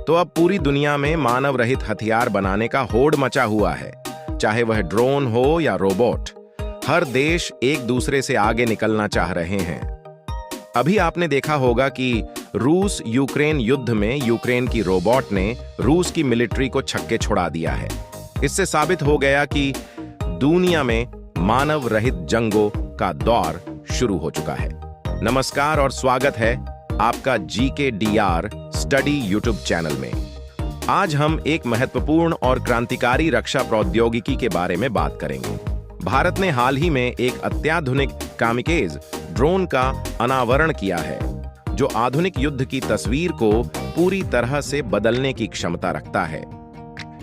तो अब पूरी दुनिया में मानव रहित हथियार बनाने का होड़ मचा हुआ है, चाहे वह ड्रोन हो या रोबोट। हर देश एक दूसरे से आगे निकलना चाह रहे हैं। अभी आपने देखा होगा कि रूस यूक्रेन युद्ध में यूक्रेन की रोबोट ने रूस की मिलिट्री को छक्के छुड़ा दिया है। इससे साबित हो गया कि दुनिया में मानव रहित जंगों का दौर शुरू हो चुका है। नमस्कार और स्वागत है आपका GKDR स्टडी यूट्यूब चैनल में। आज हम एक महत्वपूर्ण और क्रांतिकारी रक्षा प्रौद्योगिकी के बारे में बात करेंगे। भारत ने हाल ही में एक अत्याधुनिक कामिकेज ड्रोन का अनावरण किया है, जो आधुनिक युद्ध की तस्वीर को पूरी तरह से बदलने की क्षमता रखता है।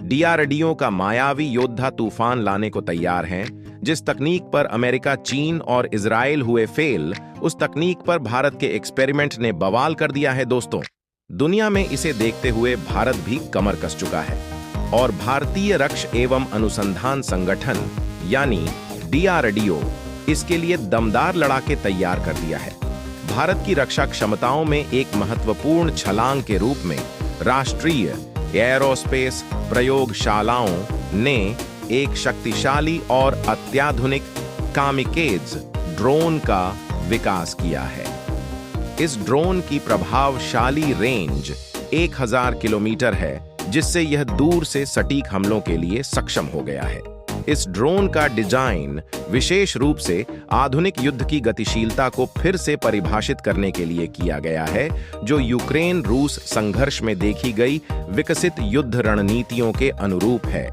DRDO का मायावी योद्धा तूफान लाने को तैयार हैं। जिस तकनीक पर अमेरिका, चीन और इजराइल हुए फेल, उस तकनीक पर भारत के एक्सपेरिमेंट ने बवाल कर दिया है दोस्तों। दुनिया में इसे देखते हुए भारत भी कमर कस चुका है और भारतीय रक्षा एवं अनुसंधान संगठन यानी DRDO इसके लिए दमदार लड़ाके तैयार कर दिया है। भारत की रक्षा क्षमताओं में एक महत्वपूर्ण छलांग के रूप में राष्ट्रीय एयरोस्पेस प्रयोगशालाओं ने एक शक्तिशाली और अत्याधुनिक कामिकेज ड्रोन का विकास किया है। इस ड्रोन की प्रभावशाली रेंज 1000 किलोमीटर है, जिससे यह दूर से सटीक हमलों के लिए सक्षम हो गया है। इस ड्रोन का डिजाइन विशेष रूप से आधुनिक युद्ध की गतिशीलता को फिर से परिभाषित करने के लिए किया गया है, जो यूक्रेन रूस संघर्ष में देखी गई विकसित युद्ध रणनीतियों के अनुरूप है।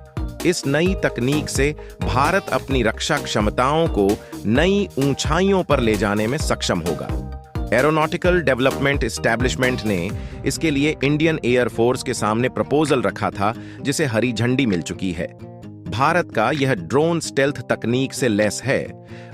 इस नई तकनीक से भारत अपनी रक्षा क्षमताओं को नई ऊंचाइयों पर ले जाने में सक्षम होगा। एरोनॉटिकल डेवलपमेंट एस्टैब्लिशमेंट ने इसके लिए इंडियन एयर फोर्स के सामने प्रपोजल रखा था, जिसे हरी झंडी मिल चुकी है। भारत का यह ड्रोन स्टेल्थ तकनीक से लैस है।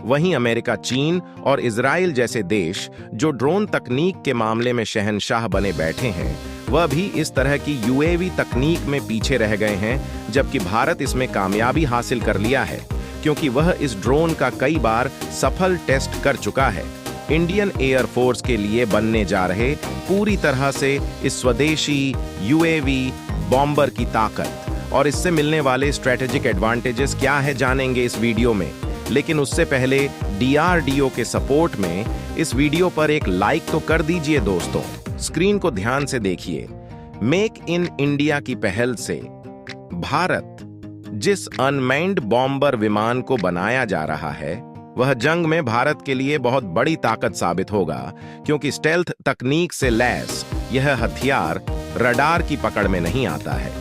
वहीं अमेरिका, चीन और इजराइल जैसे देश, जो ड्रोन तकनीक के मामले में शहंशाह बने बैठे हैं, वह भी इस तरह की UAV तकनीक में पीछे रह गए हैं, जबकि भारत इसमें कामयाबी हासिल कर लिया है, क्योंकि वह इस ड्रोन का कई बार सफल टेस्ट कर चुका है। इंडियन एयर फोर्स के लिए बनने जा रहे पूरी तरह से इस स्वदेशी UAV बॉम्बर की ताकत और इससे मिलने वाले स्ट्रेटेजिक एडवांटेजेस क्या है, जानेंगे इस वीडियो में। लेकिन उससे पहले DRDO के सपोर्ट में इस वीडियो पर एक लाइक तो कर दीजिए दोस्तों। स्क्रीन को ध्यान से देखिए। मेक इन इंडिया की पहल से भारत जिस अनमैन्ड बॉम्बर विमान को बनाया जा रहा है, वह जंग में भारत के लिए बहुत बड़ी ताकत साबित होगा, क्योंकि स्टेल्थ तकनीक से लैस यह हथियार रडार की पकड़ में नहीं आता है।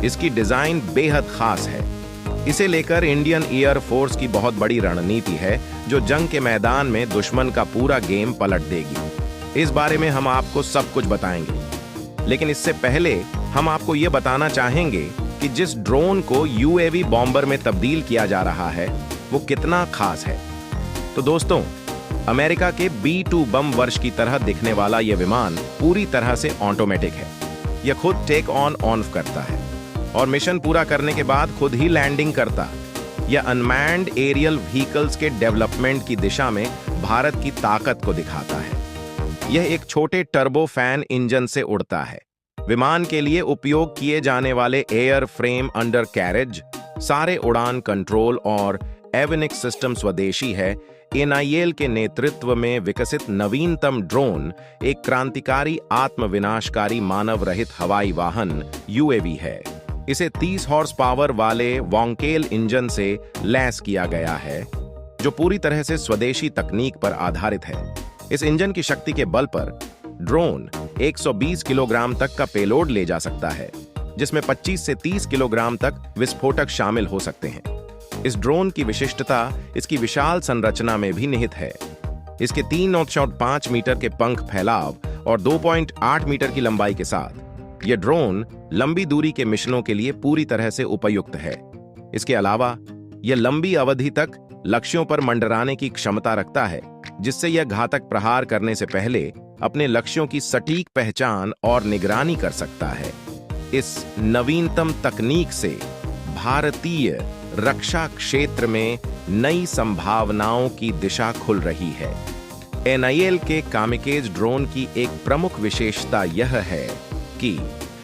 इसकी डिजाइन बेहद खास है। इसे लेकर इंडियन एयर फोर्स की बहुत बड़ी रणनीति है, जो जंग के मैदान में दुश्मन का पूरा गेम पलट देगी। इस बारे में हम आपको सब कुछ बताएंगे, लेकिन इससे पहले हम आपको यह बताना चाहेंगे कि जिस ड्रोन को UAV बॉम्बर में तब्दील किया जा रहा है, वो कितना खास है। तो दोस्तों, अमेरिका के B-2 बम वर्ष की तरह दिखने वाला यह विमान पूरी तरह से ऑटोमेटिक है। यह खुद टेक ऑन करता है और मिशन पूरा करने के बाद खुद ही लैंडिंग करता। यह अनमैन्ड एरियल व्हीकल्स के डेवलपमेंट की दिशा में भारत की ताकत को दिखाता है। यह एक छोटे टर्बो फैन इंजन से उड़ता है। विमान के लिए उपयोग किए जाने वाले एयर फ्रेम, अंडर कैरेज, सारे उड़ान कंट्रोल और एविनिक्स सिस्टम स्वदेशी है। NIL के नेतृत्व में विकसित नवीनतम ड्रोन एक क्रांतिकारी आत्मविनाशकारी मानव रहित हवाई वाहन UAV है। इसे 30 हॉर्स पावर वाले वोंकेल इंजन से लैस किया गया है, जो पूरी तरह से स्वदेशी तकनीक पर आधारित है। इस इंजन की शक्ति के बल पर ड्रोन 120 किलोग्राम तक का पेलोड ले जा सकता है, जिसमें 25 से 30 किलोग्राम तक विस्फोटक शामिल हो सकते हैं। इस ड्रोन की विशिष्टता इसकी विशाल संरचना में भी निहित है। इसके 3.5 मीटर के पंख फैलाव और 2.8 मीटर की लंबाई के साथ यह ड्रोन लंबी दूरी के मिशनों के लिए पूरी तरह से उपयुक्त है। इसके अलावा यह लंबी अवधि तक लक्ष्यों पर मंडराने की क्षमता रखता है, जिससे यह घातक प्रहार करने से पहले अपने लक्ष्यों की सटीक पहचान और निगरानी कर सकता है। इस नवीनतम तकनीक से भारतीय रक्षा क्षेत्र में नई संभावनाओं की दिशा खुल रही है। NIL के कामिकेज ड्रोन की एक प्रमुख विशेषता यह है कि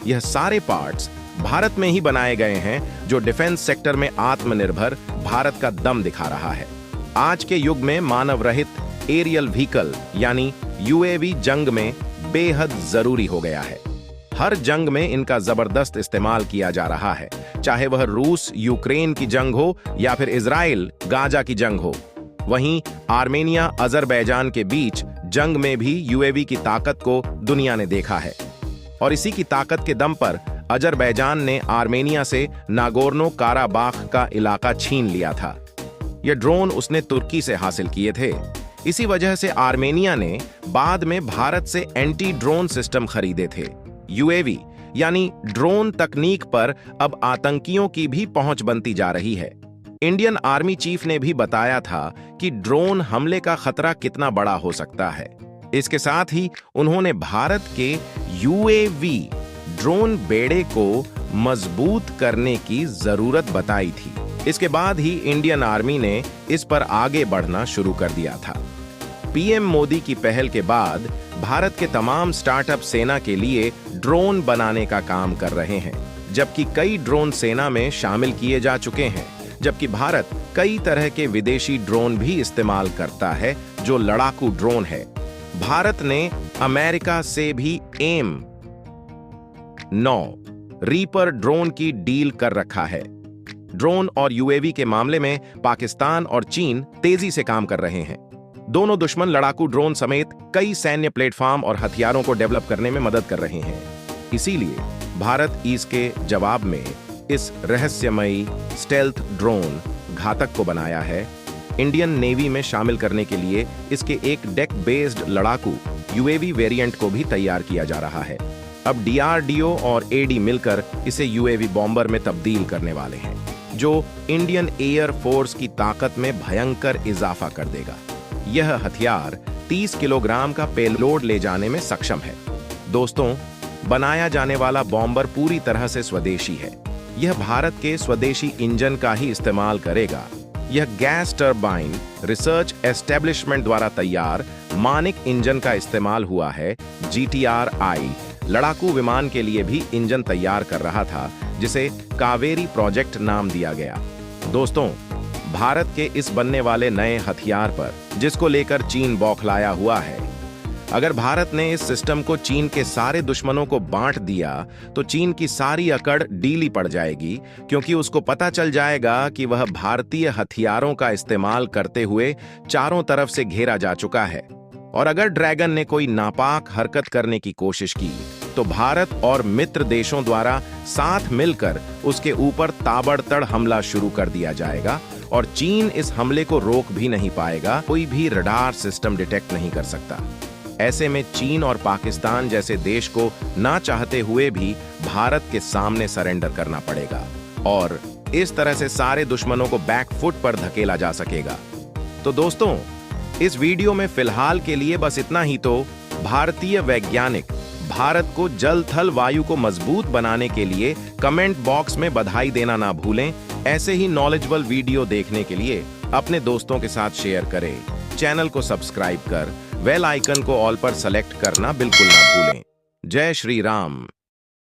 यह सारे पार्ट्स भारत में ही बनाए गए हैं, जो डिफेंस सेक्टर में आत्मनिर्भर भारत का दम दिखा रहा है। आज के युग में मानव रहित एरियल व्हीकल यानी यूएवी जंग में बेहद जरूरी हो गया है। हर जंग में इनका जबरदस्त इस्तेमाल किया जा रहा है, चाहे वह रूस यूक्रेन की जंग हो या फिर इजराइल गाजा की जंग हो। वहीं आर्मेनिया अजरबैजान के बीच जंग में भी यूएवी की ताकत को दुनिया ने देखा है, और इसी की ताकत के दम पर अजरबैजान ने आर्मेनिया से नागोर्नो काराबाख का इलाका छीन लिया था। ये ड्रोन उसने तुर्की से हासिल किए थे। इसी वजह से आर्मेनिया ने बाद में भारत से एंटी ड्रोन सिस्टम खरीदे थे। यूएवी यानी ड्रोन तकनीक पर अब आतंकियों की भी पहुंच बनती जा रही है। इंडियन आर्मी चीफ ने भी बताया था कि ड्रोन हमले का खतरा कितना बड़ा हो सकता है। इसके साथ ही उन्होंने भारत के यूएवी ड्रोन बेड़े को मजबूत करने की जरूरत बताई थी। इसके बाद ही इंडियन आर्मी ने इस पर आगे बढ़ना शुरू कर दिया था। पीएम मोदी की पहल के बाद भारत के तमाम स्टार्टअप सेना के लिए ड्रोन बनाने का काम कर रहे हैं, जबकि कई ड्रोन सेना में शामिल किए जा चुके हैं। जबकि भारत कई तरह के विदेशी ड्रोन भी इस्तेमाल करता है, जो लड़ाकू ड्रोन है। भारत ने अमेरिका से भी AIM-9 रीपर ड्रोन की डील कर रखा है। ड्रोन और यूएवी के मामले में पाकिस्तान और चीन तेजी से काम कर रहे हैं। दोनों दुश्मन लड़ाकू ड्रोन समेत कई सैन्य प्लेटफॉर्म और हथियारों को डेवलप करने में मदद कर रहे हैं। इसीलिए भारत इसके जवाब में इस रहस्यमयी स्टेल्थ ड्रोन घातक को बनाया है। इंडियन नेवी में शामिल करने के लिए इसके एक डेक बेस्ड लड़ाकू यूएवी वेरिएंट को भी तैयार किया जा रहा है। अब डीआरडीओ और एडी मिलकर इसे यूएवी बॉम्बर में तब्दील करने वाले हैं, जो इंडियन एयर फोर्स की ताकत में भयंकर इजाफा कर देगा। यह हथियार 30 किलोग्राम का पेलोड ले जाने में सक्षम है। दोस्तों, बनाया जाने वाला बॉम्बर पूरी तरह से स्वदेशी है। यह भारत के स्वदेशी इंजन का ही इस्तेमाल करेगा। यह गैस टरबाइन रिसर्च एस्टेब्लिशमेंट द्वारा तैयार मानिक इंजन का इस्तेमाल हुआ है। GTRI लड़ाकू विमान के लिए भी इंजन तैयार कर रहा था, जिसे कावेरी प्रोजेक्ट नाम दिया गया। दोस्तों, भारत के इस बनने वाले नए हथियार पर, जिसको लेकर चीन बौखलाया हुआ है, अगर भारत ने इस सिस्टम को चीन के सारे दुश्मनों को बांट दिया तो चीन की सारी अकड़ डीली पड़ जाएगी, क्योंकि उसको पता चल जाएगा कि वह भारतीय हथियारों का इस्तेमाल करते हुए चारों तरफ से घेरा जा चुका है। और अगर ड्रैगन ने कोई नापाक हरकत करने की कोशिश की तो भारत और मित्र देशों द्वारा साथ मिलकर उसके ऊपर ताबड़तड़ हमला शुरू कर दिया जाएगा, और चीन इस हमले को रोक भी नहीं पाएगा। कोई भी रडार सिस्टम डिटेक्ट नहीं कर सकता। ऐसे में चीन और पाकिस्तान जैसे देश को ना चाहते हुए भी भारत के सामने सरेंडर करना पड़ेगा, और इस तरह से सारे दुश्मनों को बैकफुट पर धकेला जा सकेगा। तो दोस्तों, इस वीडियो में फिलहाल के लिए बस इतना ही। तो भारतीय वैज्ञानिक भारत को जल थल वायु को मजबूत बनाने के लिए कमेंट बॉक्स में बधाई देना ना भूलें। ऐसे ही नॉलेजेबल वीडियो देखने के लिए अपने दोस्तों के साथ शेयर करें। चैनल को सब्सक्राइब कर बेल आइकन को ऑल पर सेलेक्ट करना बिल्कुल ना भूलें। जय श्री राम।